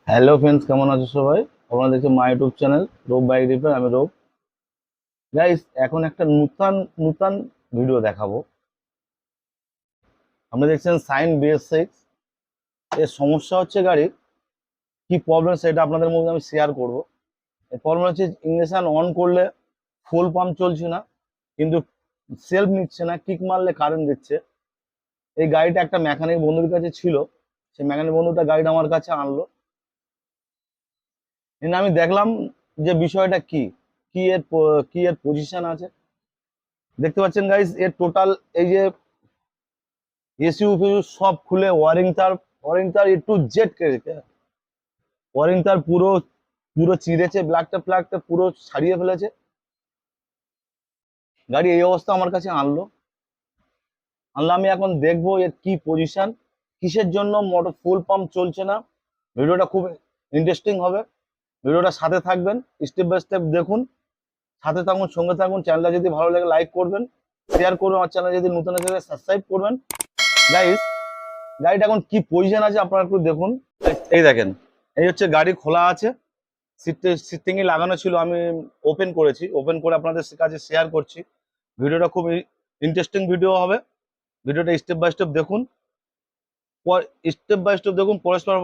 Hello friends, কেমন আছো সবাই? আপনারা দেখছেন my YouTube channel রোব bike repair. আমি রোব। গাইস, এখন একটা নূতন নূতন ভিডিও দেখাবো। আপনি দেখছেন সাইন BS6। এর সমস্যা হচ্ছে গাড়ির কি প্রবলেম সেটা আপনাদের মধ্যে আমি শেয়ার করব। এই প্রবলেম হচ্ছে ইগনিশন অন করলে ফুল পাম্প চলছে না, কিন্তু সেলফ নিচ্ছে না, কিক মারলে কারেন্ট দিচ্ছে। এই গাড়িটা একটা মেকানিক বন্ধুর কাছে ছিল, সেই মেকানিক বন্ধুটা গাড়িটা আমার কাছে আনলো। এনে আমি দেখলাম যে বিষয়টা কি, কি এর পজিশন আছে। দেখতে পাচ্ছেন গাইস, এর টোটাল এই যে এসইউ ফিউ সব খুলে ওয়ারিং তার A to Z কেটেছে। ওয়ারিং তার পুরো পুরো চিরেছে, ব্ল্যাকটা পুরো ছাড়িয়ে ফেলেছে। গাড়ি এই অবস্থা আমার কাছে আনলো। আমি এখন দেখবো এর কি পজিশন, কিসের জন্য মোটর ফুল পাম্প চলছে না। ভিডিওটা খুব ইন্টারেস্টিং হবে। ভিডিওটা সাথে থাকবেন, স্টেপ বাই স্টেপ দেখুন। সাথে থাকুন, সঙ্গে থাকুন। চ্যানেলটা যদি ভালো লাগে লাইক করবেন, শেয়ার করবেন। আমার চ্যানেল যদি নতুন এসে সাবস্ক্রাইব করবেন। গাইস, গাড়িটা এখন কি পজিশন আছে আপনারা একটু দেখুন। এই দেখেন, এই হচ্ছে গাড়ি খোলা আছে, সিটিংয়ে লাগানো ছিল। আমি ওপেন করেছি, ওপেন করে আপনাদের কাছে শেয়ার করছি। ভিডিওটা খুব ইন্টারেস্টিং ভিডিও হবে। ভিডিওটা স্টেপ বাই স্টেপ দেখুন, পরস্পর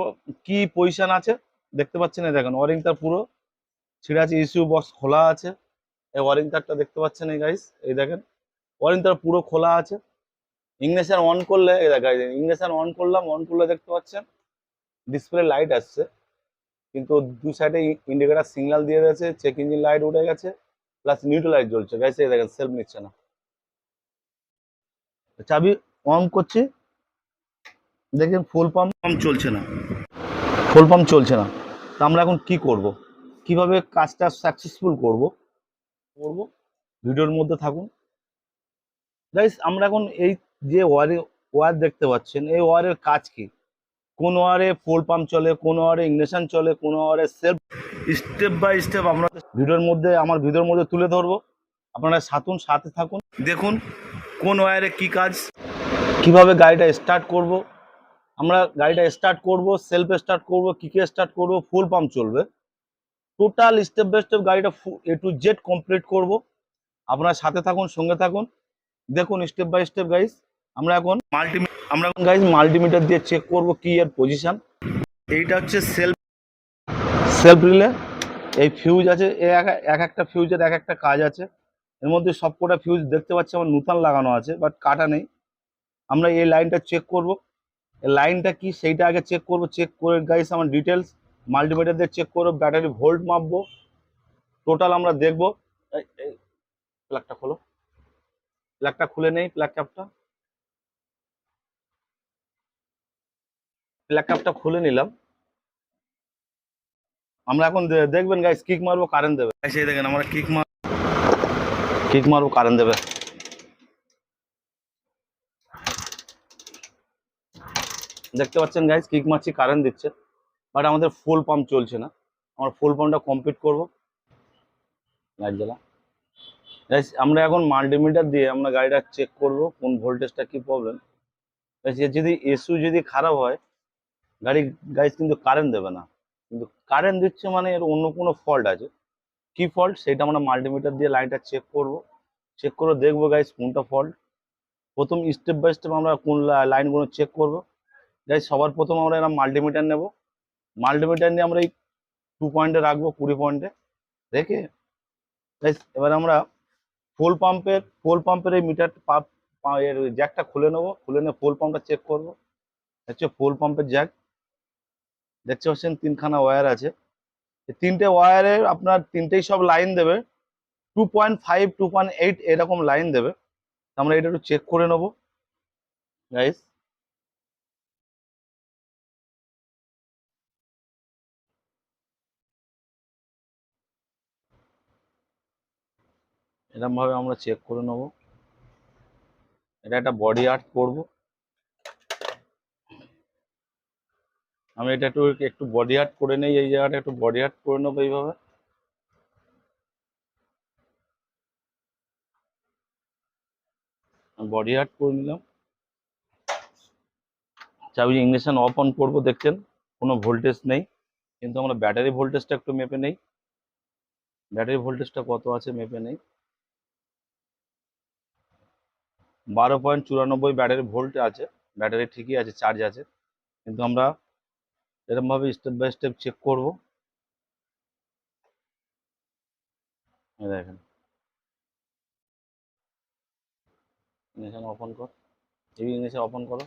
কি পজিশন আছে দেখতে পাচ্ছেন। এই দেখেন, ওয়ারিং তার পুরো ছিঁড়ে আছে, ইস্যু বক্স খোলা আছে। এই ওয়ারিং তারটা দেখতে পাচ্ছেন এই গাইস, এই দেখেন ওয়ারিং তার পুরো খোলা আছে। ইগনিশন অন করলে, এই দেখেন ইগনিশন অন করলাম, অন করলে দেখতে পাচ্ছেন ডিসপ্লে লাইট আসছে, কিন্তু দুই সাইডে ইন্ডিকেটার সিগন্যাল দিয়ে দিয়েছে, চেক ইঞ্জিন লাইট উঠে গেছে, প্লাস নিউট্রাল লাইট জ্বলছে। গাইস এই দেখেন, সেলফ নিচ্ছে না। চাবি অন করছি, দেখেন ফুল পাম্প চলছে না। তা আমরা এখন কি করব, কিভাবে কাজটা সাকসেসফুল করব, ভিডিওর মধ্যে থাকুন। গাইস, আমরা এখন এই যে ওয়ার দেখতে পাচ্ছেন, এই ওয়ারের কাজ কি, কোন ওয়ারে ফুল পাম্প চলে, কোন ওয়ারে ইগনিশন চলে, কোন ওয়ারে সেলফ, স্টেপ বাই স্টেপ আমরা আমার ভিডিওর মধ্যে তুলে ধরবো। আপনারা সাথে থাকুন, দেখুন কোন ওয়্যারে কি কাজ, কিভাবে গাড়িটা স্টার্ট করব। আমরা গাড়িটা স্টার্ট করব, সেলফ স্টার্ট করব, কিকে স্টার্ট করব, ফুল পাম্প চলবে। টোটাল স্টেপ বাই স্টেপ গাড়িটা A to Z কমপ্লিট করব। আপনারা সাথে থাকুন, সঙ্গে থাকুন, দেখুন স্টেপ বাই স্টেপ গাইস। আমরা এখন গাইস মাল্টিমিটার দিয়ে চেক করব কি এর পজিশন। এইটা হচ্ছে সেলফ রিলে। এই ফিউজ আছে, এক একটা ফিউজের এক একটা কাজ আছে। এর মধ্যে সবকটা ফিউজ দেখতে পাচ্ছি আমার নতুন লাগানো আছে, বাট কাটা নেই। আমরা এই লাইনটা চেক করব, এই লাইনটা কি সেইটা আগে চেক করব। চেক করে গাইস আমার ডিটেলস মাল্টিমিটার দিয়ে চেক করব, ব্যাটারি ভোল্ট মাপবো, টোটাল আমরা দেখব। এই প্লাগটা খোলো, প্লাগটা খুলে নেই, প্লাগ ক্যাপটা খুলে নিলাম। আমরা এখন দেখবেন গাইস, কিক মারবো কারেন্ট দেবে। সেই দেখেন আমরা কিক মারবো কারেন্ট দেবে। দেখতে পাচ্ছেন গাইস, কিক মারছি কারেন্ট দিচ্ছে, বাট আমাদের ফুল পাম্প চলছে না। আমরা ফুল পাম্পটা কমপ্লিট করব। লাইট জ্বালা। গাইস, আমরা এখন মাল্টিমিটার দিয়ে আমরা গাড়িটা চেক করব কোন ভোল্টেজটা কি প্রবলেম। যদি এসইউ যদি খারাপ হয়, গাড়ি গাইস কিন্তু কারেন্ট দেবে না। কিন্তু কারেন্ট দিচ্ছে মানে এর অন্য কোনো ফল্ট আছে। কি ফল্ট সেটা আমরা মাল্টিমিটার দিয়ে লাইনটা চেক করব। চেক করে দেখবো গাইস কোনটা ফল্ট। প্রথম স্টেপ বাই স্টেপ আমরা কোন লাইনগুলো চেক করব। গাইস, সবার প্রথম আমরা এরা মাল্টিমিটার নেব। মাল্টিমিটার নিয়ে আমরা এই 2 পয়েন্টে রাখবো, 20 পয়েন্টে রেখে গাইস এবার আমরা ফুল পাম্পের এই মিটার এর জ্যাকটা খুলে নেবো। খুলে নিয়ে ফুল পাম্পটা চেক করবো। হচ্ছে ফুল পাম্পের জ্যাক, দেখতে পাচ্ছেন তিনখানা ওয়্যার আছে। এই তিনটে ওয়্যারে আপনার তিনটেই সব লাইন দেবে 2.5 2.8 এরকম লাইন দেবে। আমরা এটা একটু চেক করে নেবো গাইস। এরকম ভাবে আমরা চেক করে নেবো। এটা একটা বডি আর্ট করবো। আমি এটা একটু একটু বডি আর্ট করে নেই, এই জায়গাটা একটু বডি আর্ট করে নেবো এইভাবে। বডি আর্ট করে নিলাম। চাবি ইগনিশন অফ অন করবো, দেখছেন কোনো ভোল্টেজ নেই। কিন্তু আমরা ব্যাটারি ভোল্টেজটা একটু মেপে নেই। ব্যাটারি ভোল্টেজটা কত আছে মেপে নেই। 12.94 ব্যাটারি ভোল্ট আছে। ব্যাটারি ঠিকই আছে, চার্জ আছে। কিন্তু আমরা এরকমভাবে স্টেপ বাই স্টেপ চেক করব। দেখেন, ইগনিশন ওপেন কর, এই ইগনিশন ওপেন করো।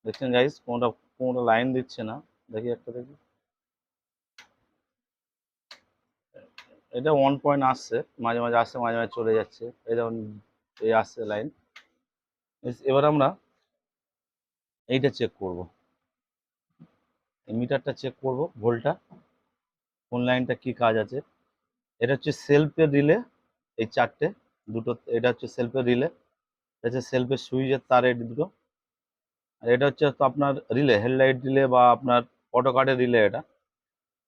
দেখছেন গাইস, কোনোটা লাইন দিচ্ছে না। দেখি একটা, দেখি। এটা 1 পয়েন্ট আসছে, মাঝে মাঝে আসছে, মাঝে মাঝে চলে যাচ্ছে। এই যেমন এই আসছে লাইন। এবার আমরা এইটা চেক করব, এই মিটারটা চেক করব, ভোল্টটা কোন লাইনটা কি কাজ আছে। এটা হচ্ছে সেলফের রিলে, এই চারটে, দুটো। এটা হচ্ছে সেলফের রিলে, এটা হচ্ছে সেলফের সুইচের তার, এই দুটো। আর এটা হচ্ছে তো আপনার রিলে, হেডলাইট রিলে বা আপনার অটো কার্ডের রিলে। এটা,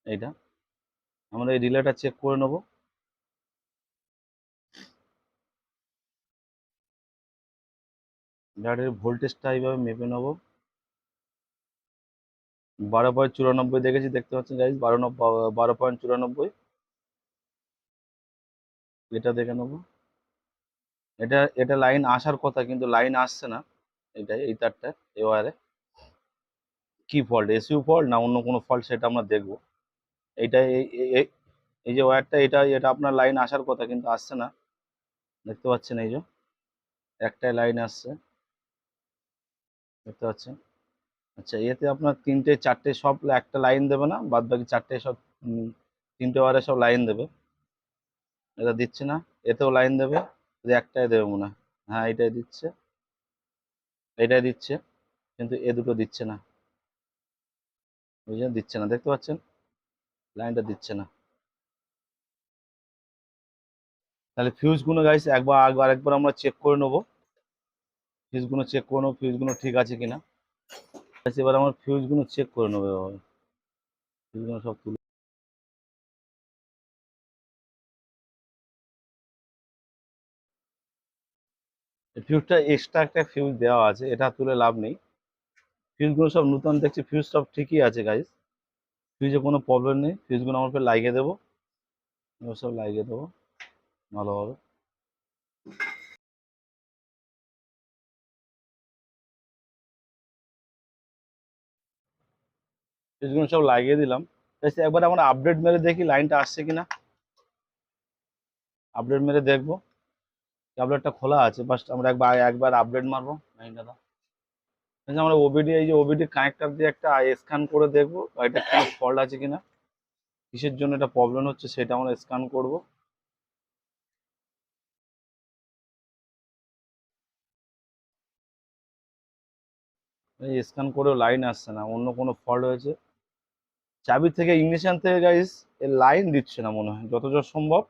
এইটা আমরা এই রিলেটা চেক করে নেব। ব্যাটারির ভোল্টেজটা এইভাবে মেপে নেব। 12.94 দেখেছি, দেখতে পাচ্ছেন গাইজ, 12.94। এটা দেখে নেব। এটা এটা লাইন আসার কথা, কিন্তু লাইন আসছে না। এটাই, এই তারটা, এই ওয়ারে কি ফল্ট, এসইউ ফল্ট না অন্য কোনো ফল্ট, সেটা আমরা দেখব। এইটা এই যে ওয়্যারটা, এটা এটা আপনার লাইন আসার কথা কিন্তু আসছে না, দেখতে পাচ্ছেন। এই যে একটাই লাইন আসছে, দেখতে পাচ্ছেন। আচ্ছা, এতে আপনার তিনটে চারটে সব একটা লাইন দেবে না, বাদ বাকি চারটে সব তিনটে ওয়ারে সব লাইন দেবে। এটা দিচ্ছে না। এতেও লাইন দেবে, একটাই দেবে মনে হয়। হ্যাঁ, এটাই দিচ্ছে, এটাই দিচ্ছে, কিন্তু এ দুটো দিচ্ছে না। বুঝলেন, দিচ্ছে না, দেখতে পাচ্ছেন লাইনটা দিচ্ছে না। তাহলে ফিউজগুলো গাইস আরেকবার আমরা চেক করে নেবো। ফিউজগুলো চেক করে নেবো, ফিউজগুলো ঠিক আছে কিনা। এবার আমার ফিউজগুলো চেক করে নেবো এভাবে। ফিউজগুলো সব তুলে, ফিউজটা এক্সট্রা একটা ফিউজ দেওয়া আছে, এটা তুলে লাভ নেই। ফিউজগুলো সব নতুন দেখছি, ফিউজ সব ঠিকই আছে গাইস, ফিউজে কোনো প্রবলেম নেই। ফিউজগুলো আমার ফের লাগিয়ে দেবো, সব লাগিয়ে দেবো ভালোভাবে। ফিউজগুলো সব লাগিয়ে দিলাম। একবার আমরা আপডেট মেরে দেখি লাইনটা আসছে কিনা। আপডেট মেরে দেখবো। ট্যাবলেটটা খোলা আছে, বাস আমরা একবার আপডেট মারবো লাইনটা। আমরা ওবিডি, এই যে ওবিডি কানেক্টর দিয়ে একটা স্ক্যান করে দেখবো এটা কোনো ফল্ট আছে কিনা, কিসের জন্য এটা প্রবলেম হচ্ছে সেটা আমরা স্ক্যান করব। এই স্ক্যান করেও লাইন আসছে না, অন্য কোনো ফল্ট হয়েছে। চাবি থেকে, ইগনিশন থেকে গাইস এর লাইন দিচ্ছে না মনে হয়, যতদূর সম্ভব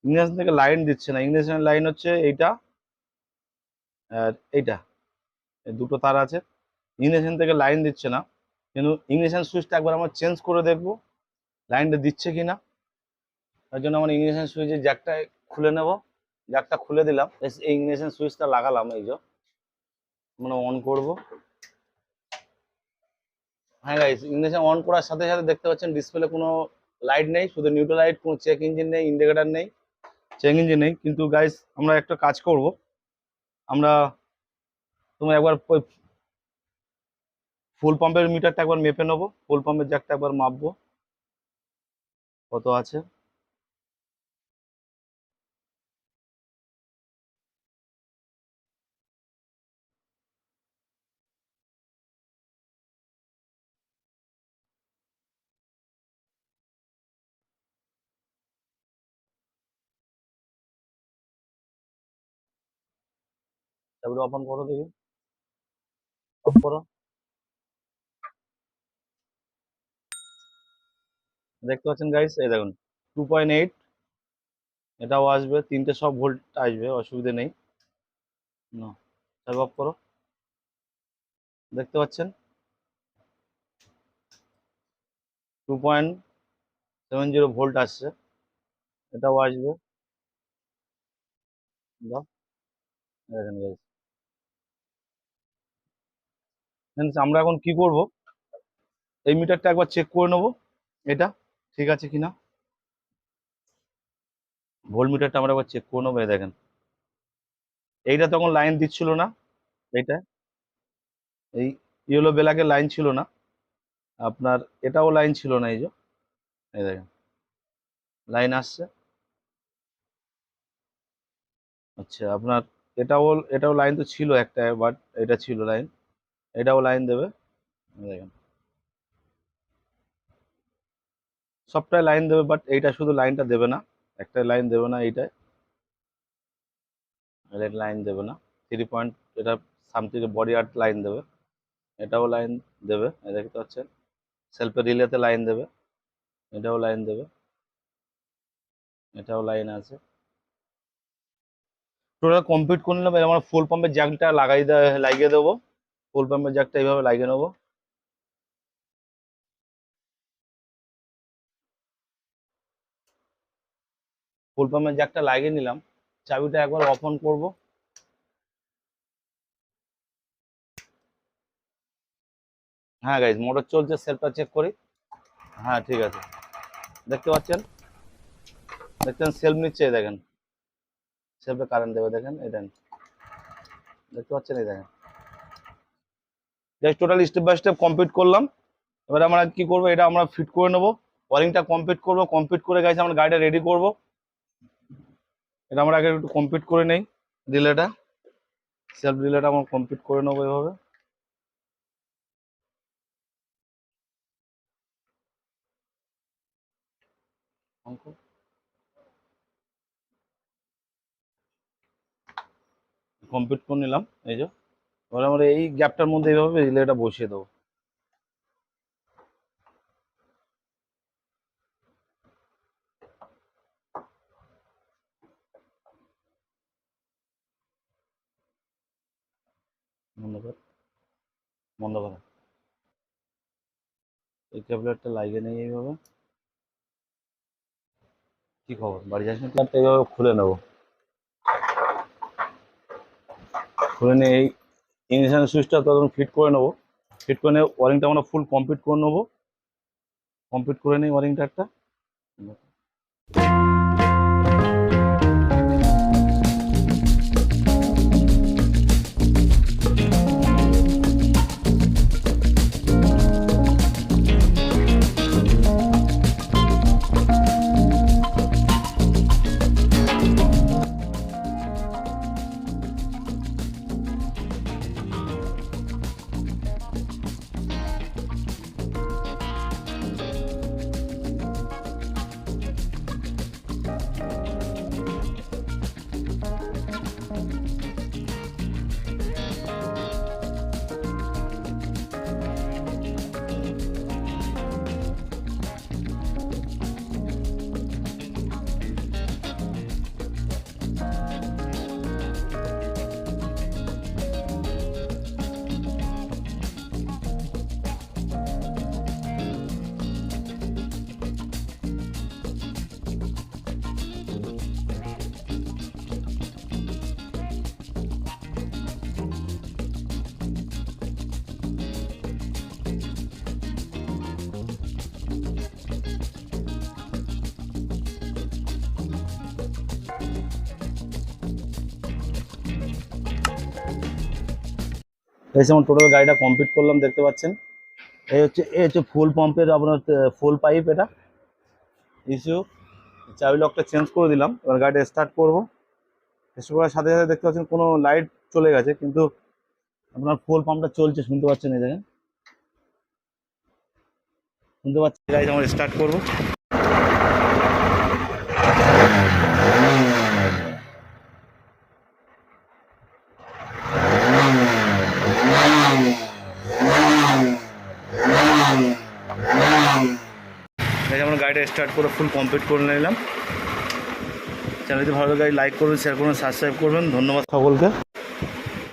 ইগনিশন থেকে লাইন দিচ্ছে না। ইগনিশনের লাইন হচ্ছে এইটা আর এইটা, এই দুটো তার আছে। ইগনিশন থেকে লাইন দিচ্ছে না, কিন্তু ইগনিশন সুইচটা একবার আমরা চেঞ্জ করে দেখবো লাইনটা দিচ্ছে কিনা। তার জন্য আমরা ইগনিশন সুইচের জ্যাকটা খুলে নেব। জ্যাকটা খুলে দিলাম, এই ইগনিশন সুইচটা লাগালাম, এই যে আমরা অন করব। হ্যাঁ গাইস, ইগনিশন অন করার সাথে সাথে দেখতে পাচ্ছেন ডিসপ্লে কোনো লাইট নেই, শুধু নিউট্রাল লাইট, কোনো চেক ইঞ্জিন নেই, ইন্ডিকেটর নেই, চেক ইঞ্জিন নেই। কিন্তু গাইস আমরা একটা কাজ করব, আমরা তুমি একবার ফুল পাম্পের মিটারটা একবার মেপে নেবো, ফুল পাম্পের জ্যাকটা একবার মাপবো কত আছে। তারপরে ওপেন করো দেখি, অফ করো। দেখতে পাচ্ছেন গাইস, এই দেখুন 2.8, এটাও আসবে, তিনটে সব ভোল্ট আসবে, অসুবিধা নেই। না, তারপর অফ করো। দেখতে পাচ্ছেন 2.70 ভোল্ট আসছে, এটাও আসবে। দাও, দেখেন গাইস। আমরা এখন কি করব, এই মিটারটা একবার চেক করে নেবো এটা ঠিক আছে কিনা। ভোল্ট মিটারটা আমরা একবার চেক করে নেবো। এই দেখেন এইটা তখন লাইন দিচ্ছিল না, এইটা এই ইয়েলো ব্ল্যাকের লাইন ছিল না, আপনার এটাও লাইন ছিল না। এই যে এই দেখেন লাইন আসছে। আচ্ছা আপনার এটাও এটাও লাইন তো ছিল একটা, বাট এটা ছিল লাইন, এটাও লাইন দেবে। এই দেখেন সবটাই লাইন দেবে, বাট এইটা শুধু লাইনটা দেবে না, একটা লাইন দেবে না, এইটাই লাইন দেবে না। 3 পয়েন্ট এটা সামথিং বডি আর্ট লাইন দেবে, এটাও লাইন দেবে। এই দেখতে পাচ্ছেন সেলফের রিলেতে লাইন দেবে, এটাও লাইন দেবে, এটাও লাইন আছে। টোটাল কমপ্লিট করে নিলাম। এবার আমরা ফুল পাম্পের জ্যাকটা লাগিয়ে দেবো। ফুল পাম্পের জ্যাকটা এইভাবে লাগিয়ে নেবো। ফুল পাম্পের জ্যাকটা লাগিয়ে নিলাম। চাবিটা একবার অফ অন করবো। হ্যাঁ গাইজ মোটর চলছে, সেলফটা চেক করি। হ্যাঁ ঠিক আছে, দেখতে পাচ্ছেন, দেখছেন সেলফ নিচ্ছে। এই দেখেন সেলফে কারেন্ট দেবে, দেখেন এই দেখেন, দেখতে পাচ্ছেন এই দেখেন। Just total step by step complete করলাম। এবার আমরা কি করবো, এটা আমরা ফিট করে নেবো। ওয়ারিংটা কমপ্লিট করবো, কমপ্লিট করে গাইজ আমরা গাড়িটা রেডি করবো। এটা আমরা আগে একটু কমপ্লিট করে নেই। রিলেটা সেলফ রিলেটা আমরা কমপ্লিট করে নেবো এভাবে। কমপ্লিট করে নিলাম। এই যে এবার আমরা এই গ্যাপটার মধ্যে এইভাবে রিলেটা বসিয়ে দেবো। বন্ধ কর, বন্ধ কর। এই ক্যাবলেটটা লাগিয়ে নেই এইভাবে। কি খবর, বাড়ি যাস না? ক্যাবটা এইভাবে খুলে নেবো। খুলে নিয়ে এই ইগনিশন সুইচটা তখন ফিট করে নেবো। ফিট করে নিয়ে ওয়ারিংটা আমরা ফুল কমপ্লিট করে নেবো। কমপ্লিট করে নিই ওয়ারিংটা একটা। এই যেমন টোটাল গাড়িটা কমপ্লিট করলাম, দেখতে পাচ্ছেন। এই হচ্ছে ফুল পাম্পের আপনার ফুল পাইপ। এটা ইস্যু চাবি লকটা চেঞ্জ করে দিলাম। এবার গাড়িটা স্টার্ট করবো। স্টার্ট করার সাথে সাথে দেখতে পাচ্ছেন কোনো লাইট চলে গেছে, কিন্তু আপনার ফুল পাম্পটা চলছে, শুনতে পাচ্ছেন এই দেখেন, শুনতে পাচ্ছেন। গাড়ি আমরা স্টার্ট করবো। আমরা গাড়িটা স্টার্ট করে ফুল কমপ্লিট করে নিলাম। চ্যানেলটি ভালো গাড়ি লাইক করবেন, শেয়ার করবেন, সাবস্ক্রাইব করবেন। ধন্যবাদ সকলকে।